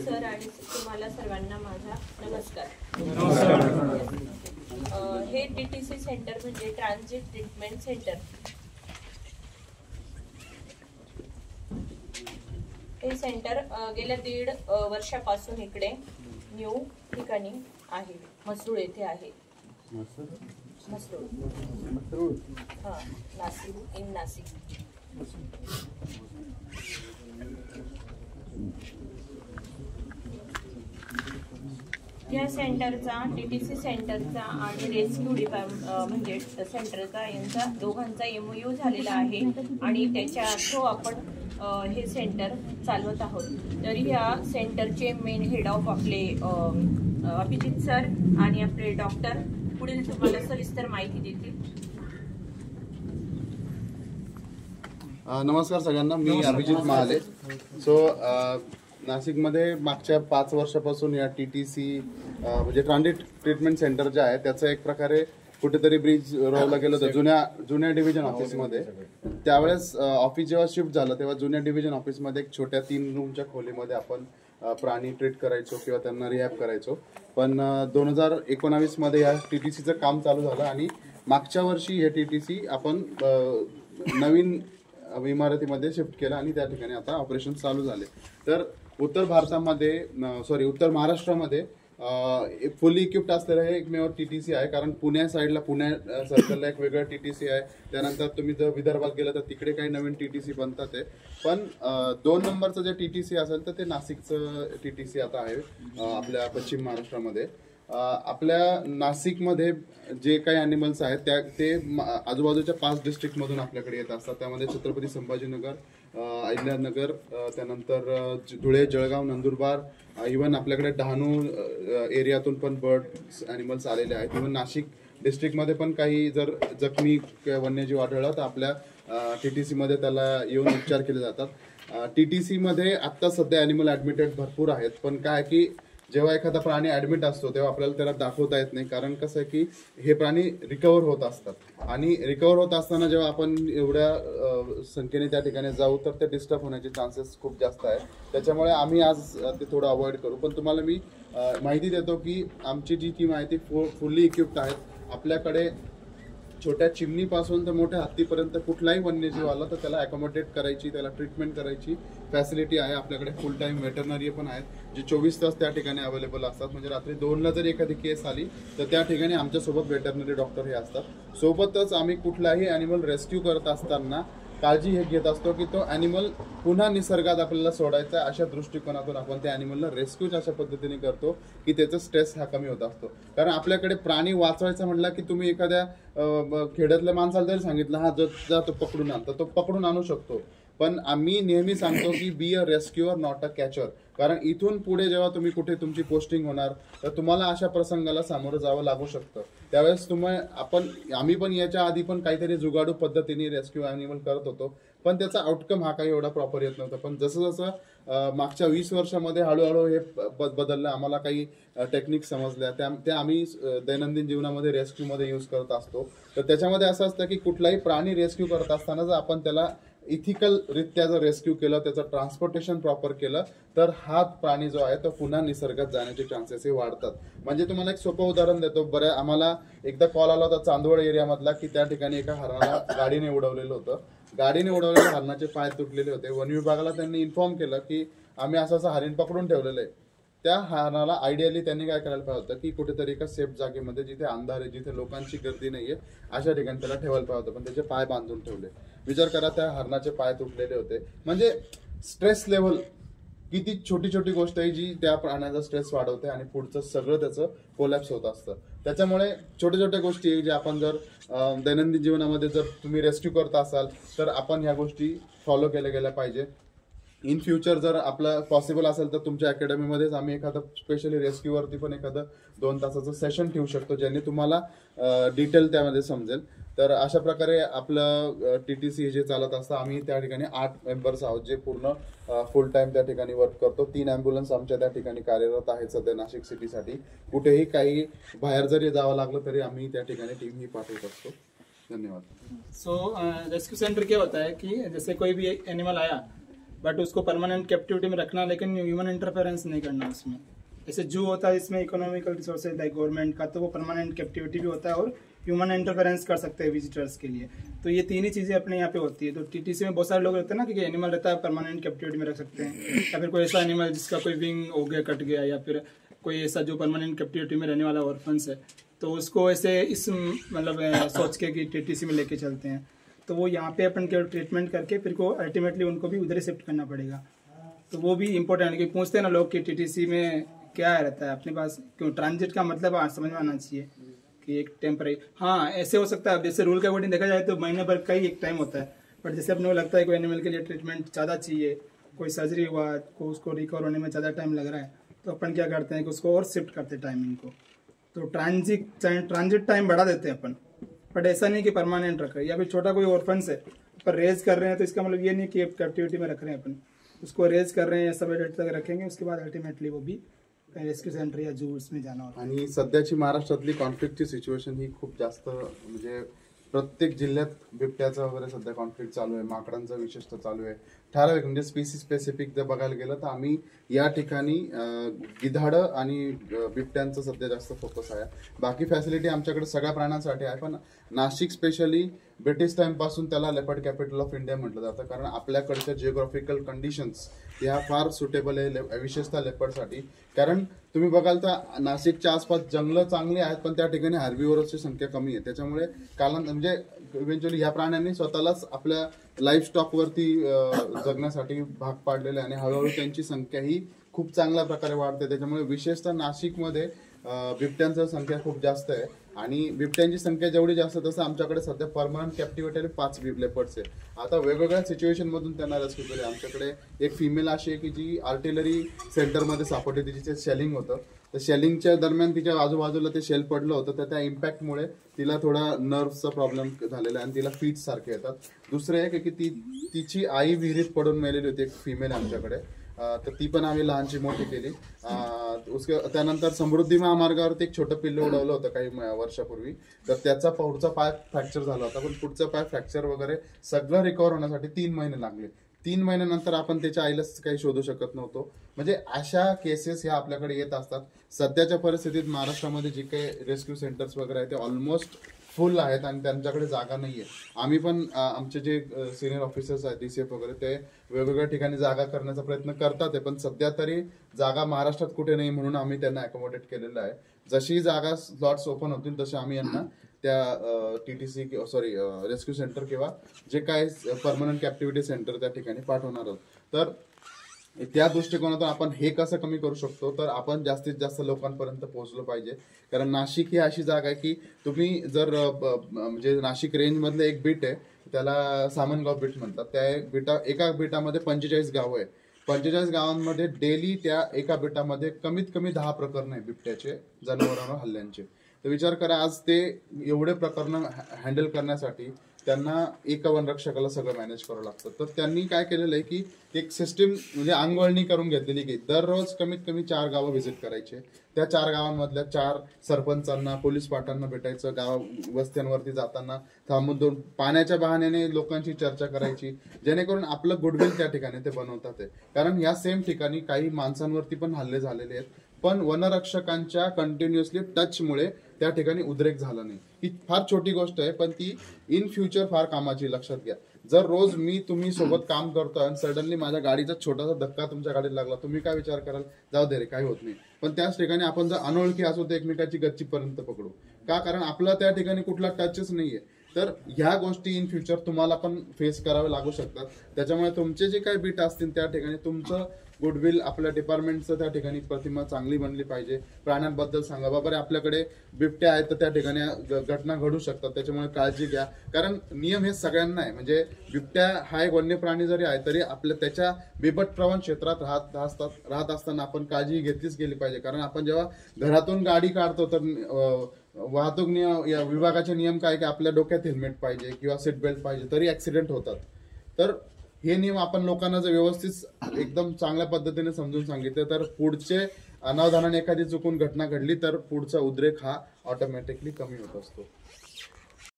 Sir आणि तुम्हाला सर्वांना माझा नमस्कार। हे टीटीसी सेंटर म्हणजे ट्रान्झिट ट्रीटमेंट सेंटर। हे सेंटर गेल्या 1.5 वर्षापासून इकडे न्यू ठिकाणी आहे, मसरूळ येथे आहे। मसरूळ हां, नाशिक, इन नाशिक। या सेंटरचा टीटीसी सेंटरचा आणि रेस्क्यू म्हणजे सेंटरचा यांचा दोघांचा MOU झालेला आहे आणि त्याच्या थ्रू आपण हे सेंटर चालवत आहोत। तर या सेंटरचे मेन हेड ऑफ आपले अभिजित सर आणि आपले डॉक्टर पुढील तुम्हाला सविस्तर माहिती देतील। नमस्कार सगळ्यांना, मी अभिजित महाले। नाशिकमध्ये मागच्या 5 वर्षापासून या टीटीसी म्हणजे ट्रान्झिट ट्रीटमेंट सेंटर जे आहे त्याचं एक प्रकारे कुठेतरी ब्रिज रोवलं गेलं होतं जुन्या डिव्हिजन ऑफिसमध्ये। त्यावेळेस ऑफिस जेव्हा शिफ्ट झालं तेव्हा जुन्या डिव्हिजन ऑफिसमध्ये एक छोट्या 3 रूमच्या खोलीमध्ये आपण प्राणी ट्रीट करायचो किंवा त्यांना रिहॅब करायचो। पण 2019 मध्ये या टीटीसीचं काम चालू झालं आणि मागच्या वर्षी हे टीटीसी आपण नवीन इमारतीमध्ये शिफ्ट केलं आणि त्या ठिकाणी आता ऑपरेशन चालू झाले। तर उत्तर महाराष्ट्रामध्ये फुली इक्विप्ड असलेलं हे एकमेव टीटीसी आहे। कारण पुण्या साईडला, पुण्या सर्कलला एक वेगळं टीटीसी आहे। त्यानंतर तुम्ही जर विदर्भात गेलं तर तिकडे काही नवीन टीटीसी बनतात आहे। पण 2 नंबरचं जे टीटीसी असेल तर ते नाशिकचं टीटीसी आता आहे आपल्या पश्चिम महाराष्ट्रामध्ये। आपल्या नाशिकमध्ये जे काही ॲनिमल्स आहेत ते आजूबाजूच्या 5 डिस्ट्रिक्टमधून आपल्याकडे येत असतात। त्यामध्ये छत्रपती संभाजीनगर, अहिल्यानगर, त्यानंतर धुळे, जळगाव, नंदुरबार, इव्हन आपल्याकडे डहाणू एरियातून पण बर्ड ॲनिमल्स आलेले आहेत। इव्हन नाशिक डिस्ट्रिक्टमध्ये पण काही जर जखमी वन्यजीव आढळला तर आपल्या टीटीसीमध्ये त्याला येऊन उपचार केले जातात। टीटीसीमध्ये आत्ता सध्या ॲनिमल ॲडमिटेड भरपूर आहेत, पण काय की जेव्हा एखादा प्राणी ॲडमिट असतो तेव्हा आपल्याला त्याला दाखवता येत नाही। कारण कसं आहे की हे प्राणी रिकवर होत असतात आणि रिकवर होत असताना जेव्हा आपण एवढ्या संख्येने त्या ठिकाणी जाऊ तर ते डिस्टर्ब होण्याचे चान्सेस खूप जास्त आहे। त्याच्यामुळे आम्ही आज ते थोडं अवॉइड करू। पण तुम्हाला मी माहिती देतो की आमची जी टीम आहे ती फुल्ली इक्विप्ड आहेत। आपल्याकडे छोट्या चिमणीपासून तर मोठ्या हत्तीपर्यंत कुठलाही वन्यजीव आला तर त्याला अकोमोडेट करायची, त्याला ट्रीटमेंट करायची फॅसिलिटी आहे। आपल्याकडे फुल टाइम वेटरनरी पण आहेत जे 24 तास त्या ठिकाणी अवेलेबल असतात। म्हणजे रात्री 2ला जर एखादी केस आली तर त्या ठिकाणी आमच्यासोबत वेटरनरी डॉक्टर हे असतात। सोबतच आम्ही कुठलाही ॲनिमल रेस्क्यू करत असताना काळजी हे घेत असतो की तो ॲनिमल पुन्हा निसर्गात आपल्याला सोडायचा आहे। अशा दृष्टिकोनातून आपण त्या ॲनिमलला रेस्क्यू अशा पद्धतीने करतो की त्याचा स्ट्रेस हा कमी होत असतो। कारण आपल्याकडे प्राणी वाचवायचा म्हटलं की तुम्ही एखाद्या खेड्यातल्या माणसाला जरी सांगितलं हा जा तो पकडून आण, तर तो पकडून आणू शकतो। पण आम्ही नेहमी सांगतो की be a rescuer not a catcher. कारण इथून पुढे जेव्हा तुम्ही कुठे तुमची पोस्टिंग होणार तर तुम्हाला अशा प्रसंगाला सामोरं जावं लागू शकतं। त्यावेळेस आम्ही पण याच्या आधी पण काहीतरी जुगाडू पद्धतीने रेस्क्यू ॲनिमल करत होतो, पण त्याचा आउटकम हा काही एवढा प्रॉपर येत नव्हता। पण जसं जसं मागच्या 20 वर्षामध्ये हळूहळू हे बदललं, आम्हाला काही टेक्निक समजल्या, त्या आम्ही दैनंदिन जीवनामध्ये रेस्क्यूमध्ये यूज करत असतो। तर त्याच्यामध्ये असं असतं की कुठलाही प्राणी रेस्क्यू करत असताना जर आपण त्याला इथिकल रित्या जर रेस्क्यू केलं, त्याचं ट्रान्सपोर्टेशन प्रॉपर केलं तर हा प्राणी जो आहे तो पुन्हा निसर्गात जाण्याचे चान्सेस हे वाढतात। म्हणजे तुम्हाला एक सोपं उदाहरण देतो। आम्हाला एकदा कॉल आला होता चांदवड एरियामधला की त्या ठिकाणी एका हरणाला गाडीने उडवलेलं होतं। गाडीने उडवलेल्या हरणाचे पाय तुटलेले होते। वन विभागाला त्यांनी इन्फॉर्म केलं की आम्ही असं हरिण पकडून ठेवलेलं आहे। त्या हरणाला आयडियली त्यांनी काय करायला पाहिजे होतं की कुठेतरी एका सेफ जागेमध्ये, जिथे अंधार आहे, जिथे लोकांची गर्दी नाहीये, अशा ठिकाणी त्याला ठेवायला पाहिजे होतं, पण त्याचे पाय बांधून ठेवले। विचार करा, त्या हरणाचे पाय तुटलेले होते। म्हणजे स्ट्रेस लेव्हल किती छोटी छोटी गोष्ट आहे जी त्या प्राण्याचा स्ट्रेस वाढवते आणि पुढचं सगळं त्याचं कोलॅप्स होत असतं। त्याच्यामुळे छोट्या छोट्या गोष्टी जे आपण जर दैनंदिन जीवनामध्ये जर तुम्ही रेस्क्यू करत असाल तर आपण ह्या गोष्टी फॉलो केल्या गेल्या पाहिजे। इन फ्युचर जर आपलं पॉसिबल असेल तर तुमच्या अकॅडमीमध्येच आम्ही एखादं स्पेशली रेस्क्यूवरती पण एखादं 2 तासाचं सेशन ठेवू शकतो, ज्याने तुम्हाला डिटेल त्यामध्ये समजेल। तर अशा प्रकारे आपलं टीटीसी जे चालत असतं, आम्ही त्या ठिकाणी 8 मेंबर्स आहोत जे पूर्ण फुल टाइम त्या ठिकाणी वर्क करतो। 3 ॲम्ब्युलन्स आमच्या त्या ठिकाणी कार्यरत आहेत सध्या नाशिक सिटीसाठी। कुठेही काही बाहेर जरी जावं लागलं तरी आम्ही त्या ठिकाणी टीम ही पाठवत असतो। धन्यवाद। रेस्क्यू सेंटर क्या होता है कि जैसे कोई भी एनिमल आया बट उसको परमानेंट कैप्टिविटी में रखना, लेकिन ह्यूमन इंटरफेरेंस नहीं करना उसमें। जैसे जू होता है इसमें इकोनॉमिकल रिसोर्सेज लाइक गवर्नमेंट का, तो वो परमानेंट कैप्टिविटी भी होता है और ह्यूमन इंटरफेरेंस कर सकते हैं विजिटर्स के लिए। तो ये तीन ही चीज़ें अपने यहाँ पे होती है। तो टीटीसी में बहुत सारे लोग रहते हैं ना कि एनिमल रहता है परमानेंट कैप्टिविटी में रख सकते हैं, या फिर कोई ऐसा एनिमल जिसका कोई विंग हो गया, कट गया, या फिर कोई ऐसा जो परमानेंट कैप्टिविटी में रहने वाला ऑर्फन्स है, तो उसको ऐसे इस मतलब सोच के कि टीटीसी में लेके चलते हैं। तो वो यहाँ पे अपन केवल ट्रीटमेंट करके फिर को अल्टीमेटली उनको भी उधर ही शिफ्ट करना पड़ेगा। तो वो भी इंपॉर्टेंट है कि पूछते हैं ना लोग कि टीटीसी में क्या रहता है अपने पास, क्यों ट्रांजिट का मतलब समझ में आना चाहिए कि एक टेम्पररी। हाँ ऐसे हो सकता है, जैसे रूल के अकॉर्डिंग देखा जाए तो महीने भर का ही एक टाइम होता है, बट जैसे अपने को लगता है कोई एनिमल के लिए ट्रीटमेंट ज़्यादा चाहिए, कोई सर्जरी हुआ को उसको रिकवर होने में ज़्यादा टाइम लग रहा है, तो अपन क्या करते हैं कि उसको और शिफ्ट करते हैं टाइमिंग को। तो ट्रांजिट टाइम बढ़ा देते हैं अपन, बट ऐसा नहीं कि परमानेंट रख रहे हैं। या फिर छोटा कोई ऑर्फन्स है पर रेज कर रहे हैं, तो इसका मतलब ये नहीं कि कैप्टिविटी में रख रहे हैं अपन, उसको रेज कर रहे हैं, सब डेट तक रखेंगे, उसके बाद अल्टीमेटली वो भी रेस्क्यू सेंटर या जूस में जाना होता है। आणि सध्याची महाराष्ट्रातली कॉन्फ्लिक्टची सिच्युएशन ही खूप जास्त, म्हणजे प्रत्येक जिल्ह्यात बिबट्याचा वगैरे सध्या कॉन्फ्लिक्ट चालू आहे, माकडांचा विशेषतः चालू आहे, ठराविक म्हणजे स्पीसी स्पेसिफिक जर बघायला गेलं तर आम्ही या ठिकाणी गिधाडं आणि बिबट्यांचं सध्या जास्त फोकस आहे। बाकी फॅसिलिटी आमच्याकडे सगळ्या प्राण्यांसाठी आहे, पण नाशिक स्पेशली ब्रिटिश टाइम पासून त्याला लेपर्ड कॅपिटल ऑफ इंडिया म्हटलं जातं, कारण आपल्याकडच्या जिओग्राफिकल कंडिशन्स ह्या फार सुटेबल आहे विशेषतः लेपर्डसाठी। कारण तुम्ही बघाल तर नाशिकच्या आसपास जंगलं चांगली आहेत, पण त्या ठिकाणी हार्बिवोरसची संख्या कमी आहे, त्याच्यामुळे म्हणजे इव्हेंच्युअली ह्या प्राण्यांनी स्वतःलाच आपल्या लाईफ स्टॉकवरती जगण्यासाठी भाग पाडलेले आणि हळूहळू त्यांची संख्या ही खूप चांगल्या प्रकारे वाढते। त्याच्यामुळे विशेषतः नाशिकमध्ये बिबट्यांची संख्या खूप जास्त आहे आणि बिबट्यांची संख्या जेवढी जास्त तसं आमच्याकडे सध्या परमनंट कॅप्टिव्हेटेड 5 लेपर्ड्स आहे। आता वेगवेगळ्या सिच्युएशन मधून त्यांना रेस्क्यू केले। आमच्याकडे एक फिमेल अशी आहे की जी आर्टिलरी सेंटरमध्ये सापडली, तिचे शेलिंग होतं, तर शेलिंगच्या दरम्यान तिच्या आजूबाजूला ते शेल पडलं होतं, तर त्या इम्पॅक्टमुळे तिला थोडा नर्व्हचा प्रॉब्लेम झालेला आहे आणि तिला फिट्स सारखे येतात। दुसरं एक आहे की तिची आई विहिरीत पडून मेलेली होती, एक फिमेल आमच्याकडे, तर ती पण आम्ही लहानची मोठी केली। त्यानंतर समृद्धी महामार्गावरती एक छोटं पिल्लू उडवलं होतं काही वर्षापूर्वी, तर त्याचा पुढचा पाय फ्रॅक्चर झाला होता, पण पुढचा पाय फ्रॅक्चर वगैरे सगळं रिकवर होण्यासाठी 3 महिने लागले। 3 महिन्यानंतर आपण त्याच्या आईलाच काही शोधू शकत नव्हतो। म्हणजे अशा केसेस ह्या आपल्याकडे येत असतात। सध्याच्या परिस्थितीत महाराष्ट्रामध्ये जे काही रेस्क्यू सेंटर्स वगैरे आहेत ते ऑलमोस्ट फुल आहेत आणि त्यांच्याकडे जागा नाहीये। आम्ही पण आमचे जे सिनियर ऑफिसर्स आहेत DCF वगैरे ते वेगवेगळ्या ठिकाणी जागा करण्याचा प्रयत्न करतात, पण सध्या तरी जागा महाराष्ट्रात कुठे नाही, म्हणून आम्ही त्यांना अकोमोडेट केलेलं आहे। जशी जागा स्लॉट्स ओपन होतील तसे आम्ही यांना त्या TTC रेस्क्यू सेंटर किंवा जे काय परमनंट कॅप्टिव्हिटी सेंटर त्या ठिकाणी पाठवणार आहोत। तर त्या दृष्टिकोनातून आपण हे कसं कमी करू शकतो, तर आपण जास्तीत जास्त लोकांपर्यंत पोहोचलो पाहिजे। कारण नाशिक ही अशी जागा आहे की तुम्ही जर म्हणजे नाशिक रेंज मधले एक बीट आहे, त्याला सामनगाव बीट म्हणतात, त्या एका बीटामध्ये 45 गावं आहे। 45 गावांमध्ये डेली त्या एका बीटामध्ये कमीत कमी 10 प्रकरण आहे बिबट्याचे जनावरांवर हल्ल्यांचे। तर विचार करा, आज ते एवढे प्रकरण हँडल करण्यासाठी त्यांना एका वनरक्षकाला सगळं मॅनेज करावं लागतं। तर त्यांनी काय केलेलं आहे की एक सिस्टीम म्हणजे अंगवळणी करून घेतलेली की दररोज कमीत कमी 4 गावं व्हिजिट करायचे, त्या 4 गावांमधल्या 4 सरपंचांना, पोलीस पाटांना भेटायचं, गाव वस्त्यांवरती जाताना थांबून पाण्याच्या बहाण्याने लोकांची चर्चा करायची, जेणेकरून आपलं गुडविल त्या ठिकाणी ते बनवतात आहे। कारण या सेम ठिकाणी काही माणसांवरती पण हल्ले झालेले आहेत, पण वनरक्षकांच्या कंटिन्युअसली टचमुळे त्या ठिकाणी उद्रेक झाला नाही। ही फार छोटी गोष्ट आहे, पण ती इन फ्युचर फार कामाची, लक्षात घ्या। जर रोज तुम्ही सोबत काम करतोय आणि सडनली माझ्या गाडीचा छोटासा धक्का तुमच्या गाडीला लागला, तुम्ही काय विचार कराल, जाऊ दे रे काही होत नाही, पण त्याच ठिकाणी आपण जर अनोळखी असू तर एकमेकाची गच्चीपर्यंत पकडू का, कारण आपला त्या ठिकाणी कुठला टचच नाहीये। तर ह्या गोष्टी इन फ्युचर तुम्हाला पण फेस करावे लागू शकतात। त्याच्यामुळे तुमचे जे काही बीट असतील त्या ठिकाणी तुमचं गुडविल, आपल्या डिपार्टमेंटचं त्या ठिकाणी प्रतिमा चांगली बनली पाहिजे। प्राण्यांबद्दल सांगा, बाबा रे आपल्याकडे बिबट्या आहेत तर त्या ठिकाणी घटना घडू शकतात, त्याच्यामुळे काळजी घ्या। कारण नियम हे सगळ्यांना आहे, म्हणजे बिबट्या हा एक वन्य प्राणी जरी आहे तरी आपल्या त्याच्या बिबट प्रवण क्षेत्रात राहत असताना आपण काळजी घेतलीच गेली पाहिजे। कारण आपण जेव्हा घरातून गाडी काढतो तर वाहतूक या विभागाचे नियम काय की आपल्या डोक्यात हेल्मेट पाहिजे किंवा सीट बेल्ट पाहिजे, तरी ऍक्सिडेंट होतात। तर हे नियम आपण लोकांना जर व्यवस्थित एकदम चांगल्या पद्धतीने समजून सांगितले तर पुढचे अनावधानाने एखादी चुकून घटना घडली तर पुढचा उद्रेक हा ऑटोमॅटिकली कमी होत असतो।